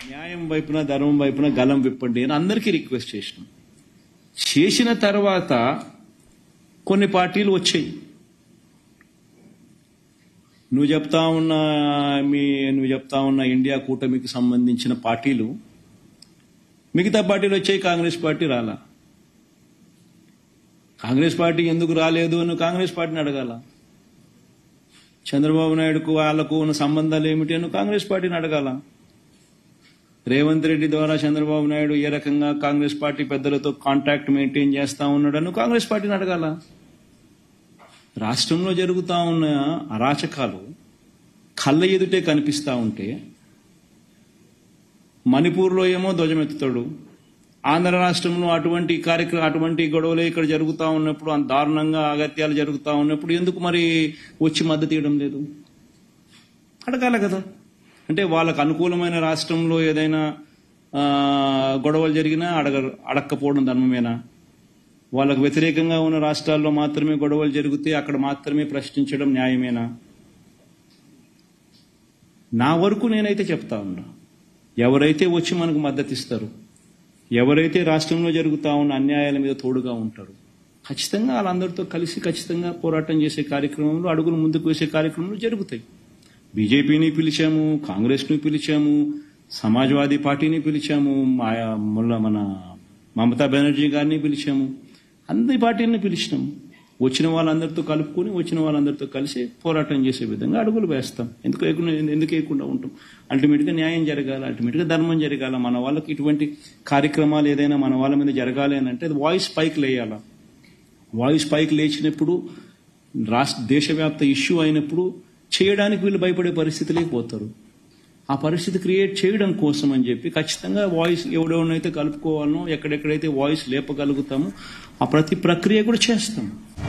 న్యాయం వైపున ధర్మం వైపున గలం విప్పండి అని అందరికీ రిక్వెస్ట్ చేసినాం. చేసిన తర్వాత కొన్ని పార్టీలు వచ్చాయి. నువ్వు చెప్తా ఉన్న ఇండియా కూటమికి సంబంధించిన పార్టీలు, మిగతా పార్టీలు వచ్చాయి, కాంగ్రెస్ పార్టీ రాలా. కాంగ్రెస్ పార్టీ ఎందుకు రాలేదు అని కాంగ్రెస్ పార్టీని అడగాల. చంద్రబాబు నాయుడుకు వాళ్లకు ఉన్న సంబంధాలు ఏమిటి అని కాంగ్రెస్ పార్టీని అడగాల. రేవంత్ రెడ్డి ద్వారా చంద్రబాబు నాయుడు ఏ రకంగా కాంగ్రెస్ పార్టీ పెద్దలతో కాంటాక్ట్ మెయింటైన్ చేస్తా ఉన్నాడని కాంగ్రెస్ పార్టీని అడగాల. రాష్ట్రంలో జరుగుతా ఉన్న అరాచకాలు కళ్ళ ఎదుటే కనిపిస్తా ఉంటే, మణిపూర్లో ఏమో ధ్వజమెత్తుతాడు, ఆంధ్ర రాష్ట్రంలో అటువంటి గొడవలే ఇక్కడ జరుగుతూ ఉన్నప్పుడు, అంత దారుణంగా అగత్యాలు జరుగుతూ ఉన్నప్పుడు ఎందుకు మరి వచ్చి మద్దతు ఇవ్వడం లేదు? అడగాల కదా. అంటే వాళ్ళకు అనుకూలమైన రాష్ట్రంలో ఏదైనా గొడవలు జరిగినా అడక్కపోవడం ధర్మమేనా? వాళ్ళకు వ్యతిరేకంగా ఉన్న రాష్ట్రాల్లో మాత్రమే గొడవలు జరిగితే అక్కడ మాత్రమే ప్రశ్నించడం న్యాయమేనా? నా వరకు నేనైతే చెప్తా ఉన్నా, ఎవరైతే వచ్చి మనకు మద్దతు ఇస్తారు, ఎవరైతే రాష్ట్రంలో జరుగుతూ ఉన్న అన్యాయాల మీద తోడుగా ఉంటారు, ఖచ్చితంగా వాళ్ళందరితో కలిసి ఖచ్చితంగా పోరాటం చేసే కార్యక్రమంలో, అడుగులు ముందుకు వేసే కార్యక్రమాలు జరుగుతాయి. బీజేపీని పిలిచాము, కాంగ్రెస్ను పిలిచాము, సమాజ్వాదీ పార్టీని పిలిచాము, మన మమతా బెనర్జీ గారిని పిలిచాము, అన్ని పార్టీలను పిలిచినాము. వచ్చిన వాళ్ళందరితో కలుపుకొని, వచ్చిన వాళ్ళందరితో కలిసి పోరాటం చేసే విధంగా అడుగులు వేస్తాం. ఎందుకు వేయకుండా ఉంటాం? అల్టిమేట్గా న్యాయం జరగాల, అల్టిమేట్గా ధర్మం జరగాల. మన వాళ్ళకి ఇటువంటి కార్యక్రమాలు ఏదైనా మన వాళ్ళ మీద జరగాలి అని అంటే వాయిస్ పైకి లేయాల. వాయిస్ పైకి లేచినప్పుడు, దేశవ్యాప్త ఇష్యూ అయినప్పుడు చేయడానికి వీళ్ళు భయపడే పరిస్థితి లేకపోతారు. ఆ పరిస్థితి క్రియేట్ చేయడం కోసం అని చెప్పి ఖచ్చితంగా వాయిస్ ఎవడెవడనైతే కలుపుకోవాలనో, ఎక్కడెక్కడైతే వాయిస్ లేపగలుగుతామో ఆ ప్రతి ప్రక్రియ కూడా చేస్తాం.